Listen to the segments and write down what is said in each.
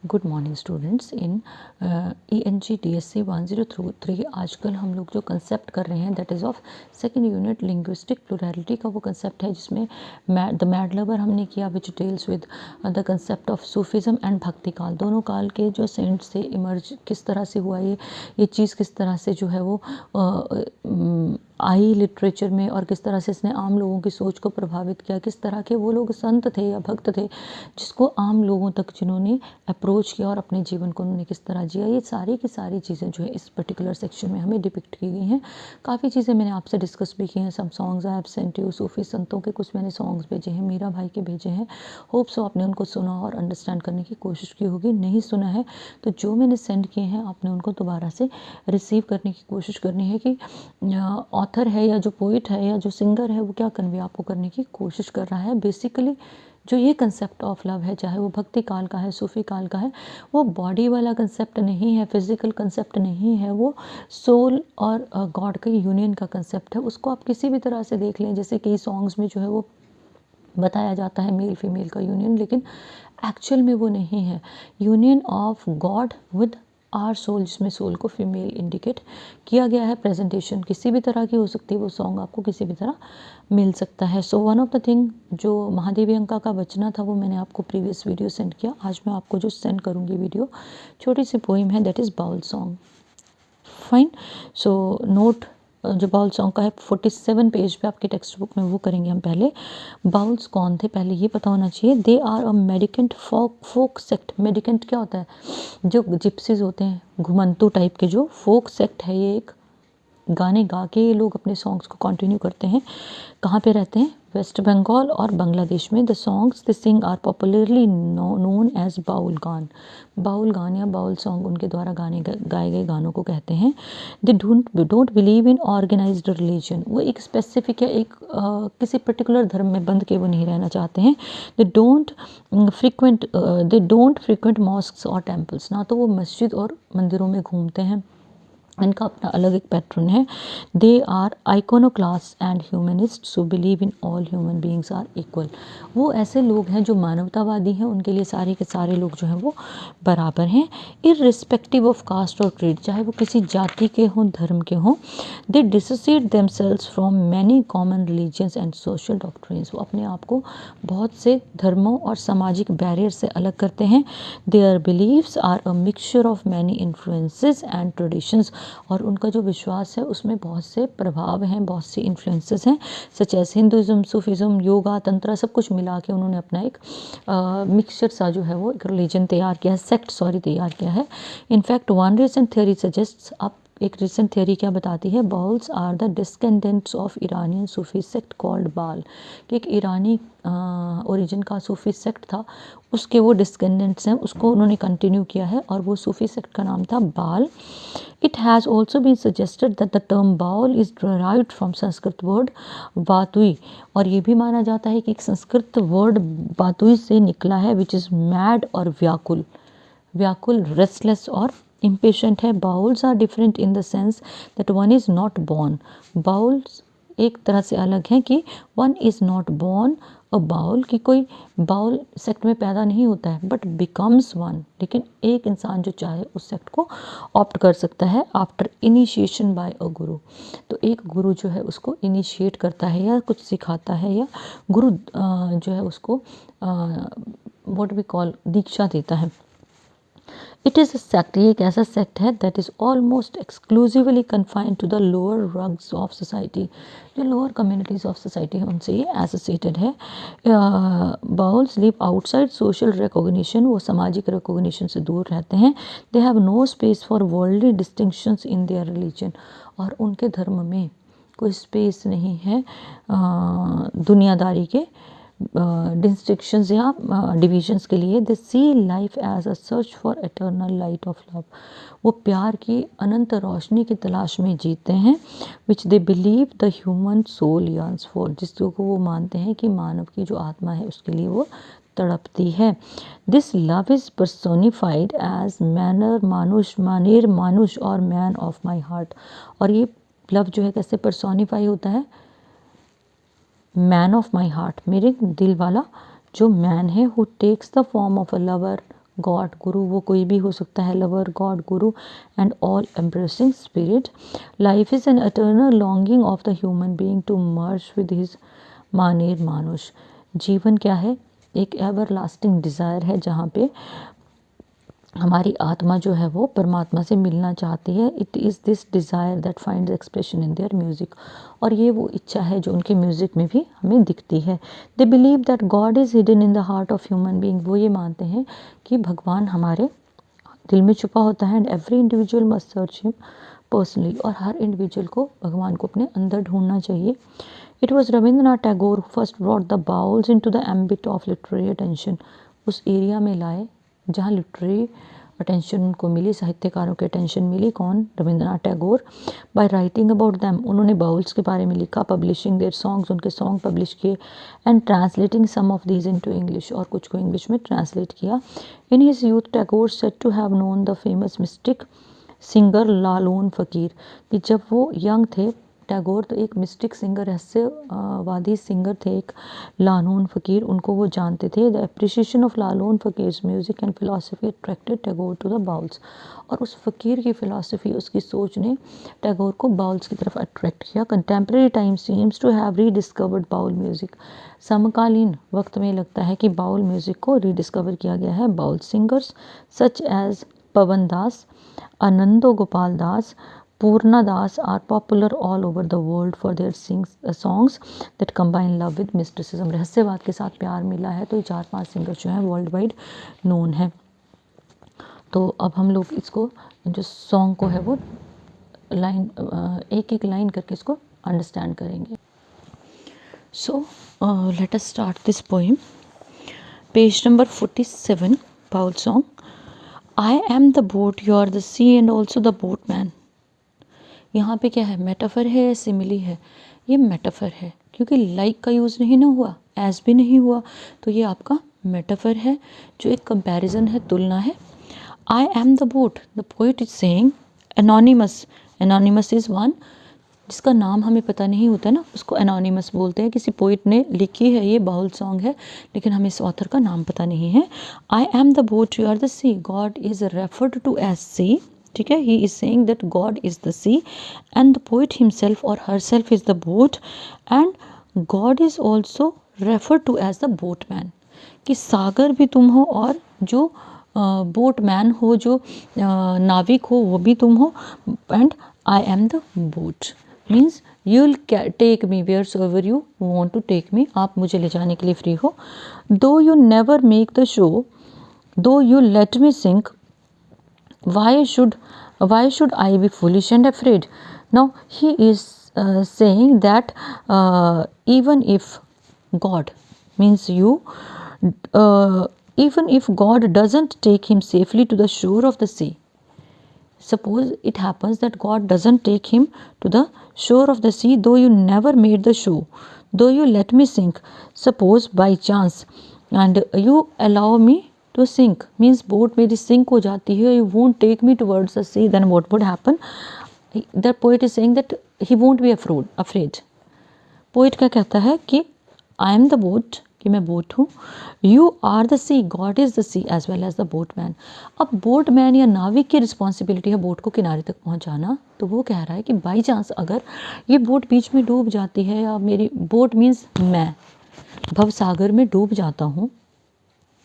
Good morning students. इन ENG-DSC 103 आजकल हम लोग जो कंसेप्ट कर रहे हैं that is of second unit linguistic plurality का वो कंसेप्ट है जिसमें द मैड लवर हमने किया which deals with the concept of Sufism and Bhakti Kaal. दोनों काल के जो सेंट्स से इमर्ज किस तरह से हुआ ये चीज़ किस तरह से जो है वो आई लिटरेचर में और किस तरह से इसने आम लोगों की सोच को प्रभावित किया, किस तरह के वो लोग संत थे या भक्त थे जिसको आम लोगों तक जिन्होंने अप्रोच किया और अपने जीवन को उन्होंने किस तरह जिया। ये सारी की सारी चीज़ें जो है इस पर्टिकुलर सेक्शन में हमें डिपिक्ट की गई हैं। काफ़ी चीज़ें मैंने आपसे डिस्कस भी की हैं। Some songs I have sent you, सूफी संतों के कुछ मैंने सॉन्ग्स भेजे हैं, मीरा भाई के भेजे हैं। होप सो आपने उनको सुना और अंडरस्टैंड करने की कोशिश की होगी। नहीं सुना है तो जो मैंने सेंड किए हैं आपने उनको दोबारा से रिसीव करने की कोशिश करनी है कि ऑथर है या जो पोइट है या जो सिंगर है वो क्या कन्वे आपको करने की कोशिश कर रहा है। बेसिकली जो ये कंसेप्ट ऑफ लव है, चाहे वो भक्ति काल का है, सूफी काल का है, वो बॉडी वाला कंसेप्ट नहीं है, फिजिकल कंसेप्ट नहीं है, वो सोल और गॉड के यूनियन का कंसेप्ट है। उसको आप किसी भी तरह से देख लें, जैसे कई सॉन्ग्स में जो है वो बताया जाता है मेल फीमेल का यूनियन, लेकिन एक्चुअल में वो नहीं है। Union of God with our soul, जिसमें सोल को फीमेल इंडिकेट किया गया है। प्रेजेंटेशन किसी भी तरह की हो सकती है, वो सॉन्ग आपको किसी भी तरह मिल सकता है। So one of the thing जो महादेवी अंका का बचना था वो मैंने आपको प्रीवियस वीडियो सेंड किया। आज मैं आपको जो सेंड करूँगी वीडियो छोटी सी पोइम है that is Baul song. Fine. So note जो बाउल सॉन्ग का है 47 पेज पे आपके टेक्स्ट बुक में वो करेंगे हम। पहले बाउल्स कौन थे पहले ये पता होना चाहिए। They are a मेडिकेंट folk sect. मेडिकेंट क्या होता है? जो जिप्सीज होते हैं, घुमंतू टाइप के, जो फोक सेक्ट है, ये एक गाने गा के ये लोग अपने सॉन्ग्स को कंटिन्यू करते हैं। कहाँ पे रहते हैं? वेस्ट बंगाल और बांग्लादेश में। The songs they sing are popularly known as Baul gaan. Baul gaan या बाउल सॉन्ग उनके द्वारा गाए गए गानों को कहते हैं। They don't believe in organised religion. वो एक स्पेसिफिक या एक किसी पर्टिकुलर धर्म में बंध के वो नहीं रहना चाहते हैं। दे डोंट फ्रिक्वेंट मॉस्क्स और टेम्पल्स। ना तो वो मस्जिद और मंदिरों में घूमते हैं, इनका अपना अलग एक पैटर्न है। They are iconoclast and humanists who believe in all human beings are equal. वो ऐसे लोग हैं जो मानवतावादी हैं, उनके लिए सारे के सारे लोग जो हैं वो बराबर हैं, इररिस्पेक्टिव ऑफ कास्ट और क्रीड, चाहे वो किसी जाति के हों, धर्म के हों। They dissociate themselves from many common religions and social doctrines. वो अपने आप को बहुत से धर्मों और सामाजिक बैरियर से अलग करते हैं। Their beliefs are a mixture of many influences and traditions. और उनका जो विश्वास है उसमें बहुत से प्रभाव हैं, बहुत सी इन्फ्लुएंसेस हैं, such as Hinduism, Sufism, yoga, tantra, सब कुछ मिला के उन्होंने अपना एक मिक्सचर सा जो है वो एक रिलीजन तैयार किया है, सेक्ट तैयार किया है। In fact one recent theory suggests, अब एक रिसेंट थियोरी क्या बताती है? Bauls are the descendants of Iranian Sufi sect called Bal. कि एक ईरानी ओरिजिन का सूफी सेक्ट था, उसके वो डिस्केंडेंट्स हैं, उसको उन्होंने कंटिन्यू किया है और वो सूफी सेक्ट का नाम था बाल। It has also been suggested that the term Baul is derived from Sanskrit word बातुई। और ये भी माना जाता है कि एक संस्कृत वर्ड बातुई से निकला है विच इज़ मैड और व्याकुल। व्याकुल रेस्टलेस और impatient है। Bauls are different in the sense that one is not born. Bauls एक तरह से अलग हैं कि one is not born a Baul, कि कोई बाउल सेक्ट में पैदा नहीं होता है, बट बिकम्स वन। लेकिन एक इंसान जो चाहे उस सेक्ट को ऑप्ट कर सकता है आफ्टर इनिशिएशन बाय अ गुरु। तो एक गुरु जो है उसको इनिशिएट करता है या कुछ सिखाता है, या गुरु जो है उसको व्हाट वी कॉल दीक्षा देता है। इट इज़ अ सेक्ट, ये एक ऐसा सेक्ट है that is almost exclusively confined to the lower rungs of society. जो लोअर कम्युनिटीज़ ऑफ सोसाइटी है उनसे ये एसोसिएटेड है। Bauls live outside social recognition, वो सामाजिक रिकॉग्निशन से दूर रहते हैं। They have no space for worldly distinctions in their religion. और उनके धर्म में कोई स्पेस नहीं है दुनियादारी के डिस्टिंक्शंस या डिविजन्स के लिए। They see life as a search for eternal light of love. वो प्यार की अनंत रोशनी की तलाश में जीते हैं। Which they believe the human soul yearns for, जिसको वो मानते हैं कि मानव की जो आत्मा है उसके लिए वो तड़पती है। This love is personified as Maner Manush और मैन ऑफ माई हार्ट। और ये लव जो है कैसे पर्सोनिफाई होता है? मैन ऑफ माई हार्ट, मेरे दिल वाला जो मैन है, who takes the form of a lover god, guru वो कोई भी हो सकता है, lover, god, guru, and all embracing spirit. Life is an eternal longing of the human being to merge with his Maner Manush. जीवन क्या है? एक एवर लास्टिंग डिज़ायर है जहाँ पे हमारी आत्मा जो है वो परमात्मा से मिलना चाहती है। It is this desire that finds expression in their music. और ये वो इच्छा है जो उनके म्यूज़िक में भी हमें दिखती है। They believe that God is hidden in the heart of human being. वो ये मानते हैं कि भगवान हमारे दिल में छुपा होता है। And every individual must search him personally. और हर इंडिविजुअल को भगवान को अपने अंदर ढूंढना चाहिए। It was Rabindranath Tagore first brought the Bauls into the ambit of literary attention. उस एरिया में लाए जहाँ लिटरेरी अटेंशन उनको मिली, साहित्यकारों की अटेंशन मिली। कौन? Rabindranath Tagore. By writing about them, उन्होंने बाउल्स के बारे में लिखा। पब्लिशिंग देयर सॉन्ग्स, उनके सॉन्ग पब्लिश किए। And translating some of these into English, और कुछ को इंग्लिश में ट्रांसलेट किया। In his youth Tagore said to have known the famous mystic singer Lalon Fakir. कि जब वो यंग थे टैगोर तो एक मिस्टिक सिंगर, रहस्यवादी सिंगर थे एक, लालून फ़कीर, उनको वो जानते थे। The appreciation of Lalon Fakir's music and philosophy attracted Tagore to the Bauls. और उस फ़कीर की फ़िलासफ़ी, उसकी सोच ने टैगोर को बाउल्स की तरफ अट्रैक्ट किया। Contemporary time seems to have rediscovered Baul music. समकालीन वक्त में लगता है कि बाउल म्यूज़िक को रीडिस्कवर किया गया है। Baul singers such as Pawan Das, Anando Gopal Das, Purna Das are popular all over the world for their songs that combine love with mysticism। रहस्यवाद के साथ प्यार मिला है, तो ये 4-5 सिंगर जो हैं वर्ल्ड वाइड नोन है। तो अब हम लोग इसको जो सॉन्ग को है वो लाइन एक एक लाइन करके इसको अंडरस्टैंड करेंगे। So let us start this poem. Page number 47, Baul song. I am the boat, you are the sea and also the boatman. यहाँ पे क्या है? मेटाफर है या सिमिली है? ये मेटाफर है, क्योंकि लाइक का यूज़ नहीं ना हुआ, एज भी नहीं हुआ, तो ये आपका मेटाफर है जो एक कंपैरिजन है, तुलना है। I am the boat, the poet is saying. Anonymous, anonymous is one जिसका नाम हमें पता नहीं होता ना, उसको एनोनिमस बोलते हैं। किसी पोइट ने लिखी है, ये बाउल सॉन्ग है, लेकिन हमें इस ऑथर का नाम पता नहीं है। I am the boat, you are the sea. God is referred to as sea, ठीक है। He is saying that God is the sea and the poet himself और herself is the boat and God is also referred to as the boatman. कि सागर भी तुम हो और जो बोटमैन हो, जो नाविक हो, वो भी तुम हो। And I am the boat means you will take me where so ever you want to take me. आप मुझे ले जाने के लिए फ्री हो। Though you never make the shore, though you let me sink, why should I be foolish and afraid? Now he is saying that even if God means you, even if God doesn't take him safely to the shore of the sea, suppose it happens that God doesn't take him to the shore of the sea, though you never made the show, though you let me sink, suppose by chance and you allow me to sink, means boat मेरी sink हो जाती है, you won't take me towards the sea, then what would happen? The poet is saying that he won't be afraid. Poet क्या कहता है कि I am the boat, कि मैं बोट हूँ, you are the sea, God is the sea as well as the boatman। अब boatman या नाविक की रिस्पॉन्सिबिलिटी है बोट को किनारे तक पहुँचाना। तो वो कह रहा है कि बाई चांस अगर ये बोट बीच में डूब जाती है, या मेरी बोट मीन्स मैं भवसागर में डूब जाता हूँ,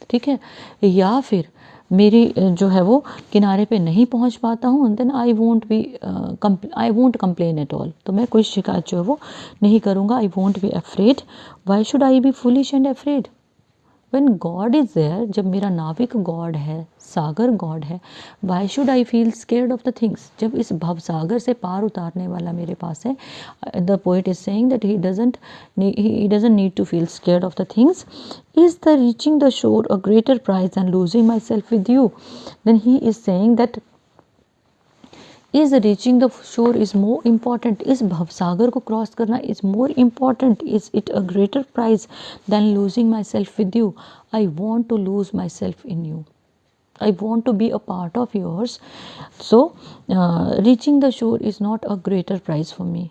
ठीक है, या फिर मेरी जो है वो किनारे पे नहीं पहुंच पाता हूँ, then I won't complain at all. तो मैं कोई शिकायत जो है वो नहीं करूँगा। I won't be afraid. Why should I be foolish and afraid when God is there. जब मेरा नाविक गॉड है, सागर गॉड है, why should I feel scared of the things. जब इस भवसागर से पार उतारने वाला मेरे पास है। The poet is saying that he doesn't need to feel scared of the things. Is the reaching the shore a greater prize than losing myself with you. Then he is saying that is reaching the shore is more important. इस भवसागर को cross करना is more important. Is it a greater prize than losing myself with you. I want to lose myself in you. I want to be a part of yours. So reaching the shore is not a greater prize for me.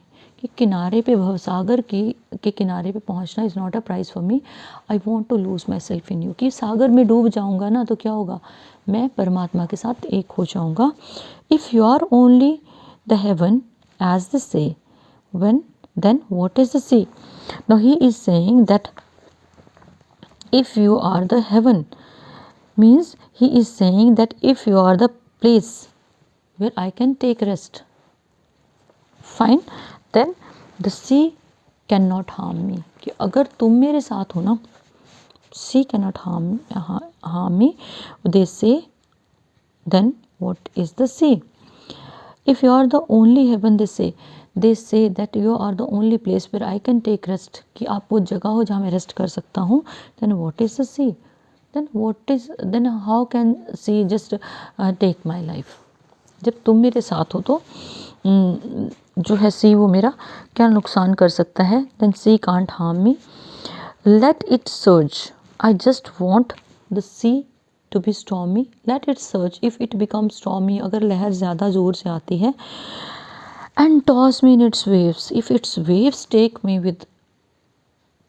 कि किनारे पे भवसागर के किनारे पे पहुंचना is not a prize for me, I want to lose myself in you, कि सागर में डूब जाऊंगा ना तो क्या होगा, मैं परमात्मा के साथ एक हो जाऊंगा. If you are only the haven as the sea, when then what is the sea? Now he is saying that if you are the heaven, means he is saying that if you are the place where I can take rest, fine, then the sea cannot harm me. कि अगर तुम मेरे साथ हो ना, sea cannot harm me. They say then what is the sea? If you are the only heaven, they say that you are the only place where I can take rest, कि आप वो जगह हो जहाँ मैं रेस्ट कर सकता हूँ. then what is the sea? then how can sea just take my life? जब तुम मेरे साथ हो तो जो है सी वो मेरा क्या नुकसान कर सकता है. then sea can't harm me. let it surge. I just want the sea to be stormy. let it surge. if it becomes stormy, अगर लहर ज़्यादा ज़ोर से आती है, and toss me in its waves. if its waves take me with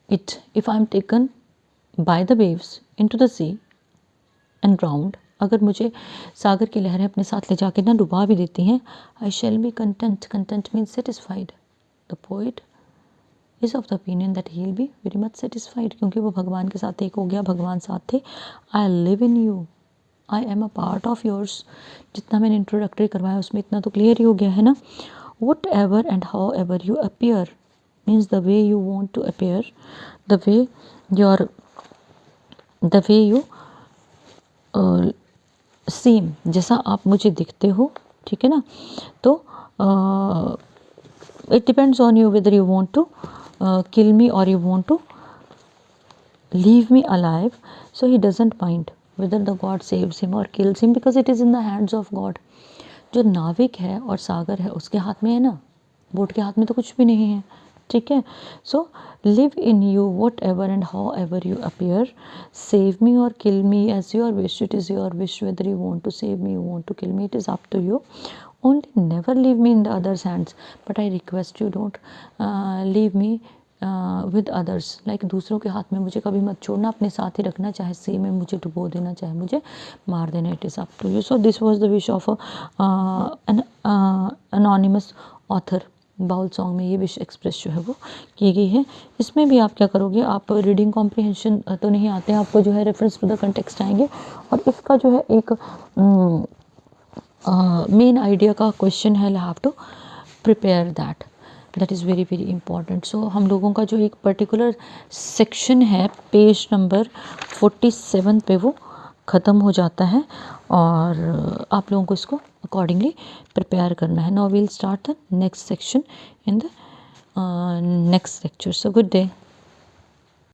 it, if I am taken by the waves into the sea and drowned, अगर मुझे सागर की लहरें अपने साथ ले जाके ना डुबा भी देती हैं, I shall be content. content means satisfied. the poet is of the opinion that he will be very much satisfied, क्योंकि वो भगवान के साथ एक हो गया, भगवान साथ थे. I live in you, I am a part of yours. जितना मैंने इंट्रोडक्टरी करवाया उसमें इतना तो क्लियर ही हो गया है ना. whatever and however you appear means the way you want to appear, the way you seem, जैसा आप मुझे दिखते हो, ठीक है ना. तो it depends on you whether you want to kill me or you want to leave me alive. so he doesn't mind whether the God saves him or kills him, because it is in the hands of God. जो नाविक है और सागर है उसके हाथ में है ना, बोट के हाथ में तो कुछ भी नहीं है, ठीक है. So live in you whatever and however you appear, save me और kill me as your wish. It is your wish whether you want to save me, you want to kill me, it is up to you. only never leave me in the others hands, but I request you don't leave me with others. like दूसरों के हाथ में मुझे कभी मत छोड़ना, अपने साथ ही रखना, चाहे सी में मुझे डुबो देना, चाहे मुझे मार देना. It is up to you. So this was the wish of an anonymous author. Baul song में ये विश एक्सप्रेस जो है वो की गई है. इसमें भी आप क्या करोगे, आप रीडिंग कॉम्प्रिहेंशन तो नहीं आते हैं आपको, जो है रेफरेंस टू द कंटेक्स्ट आएंगे, और इसका जो है एक मेन आइडिया का क्वेश्चन है, have to prepare that is very very important. So हम लोगों का जो एक पर्टिकुलर सेक्शन है पेज नंबर 47 पे वो ख़त्म हो जाता है, और आप लोगों को इसको अकॉर्डिंगली प्रिपेयर करना है. Now we'll start the next section in the next lecture. So good day.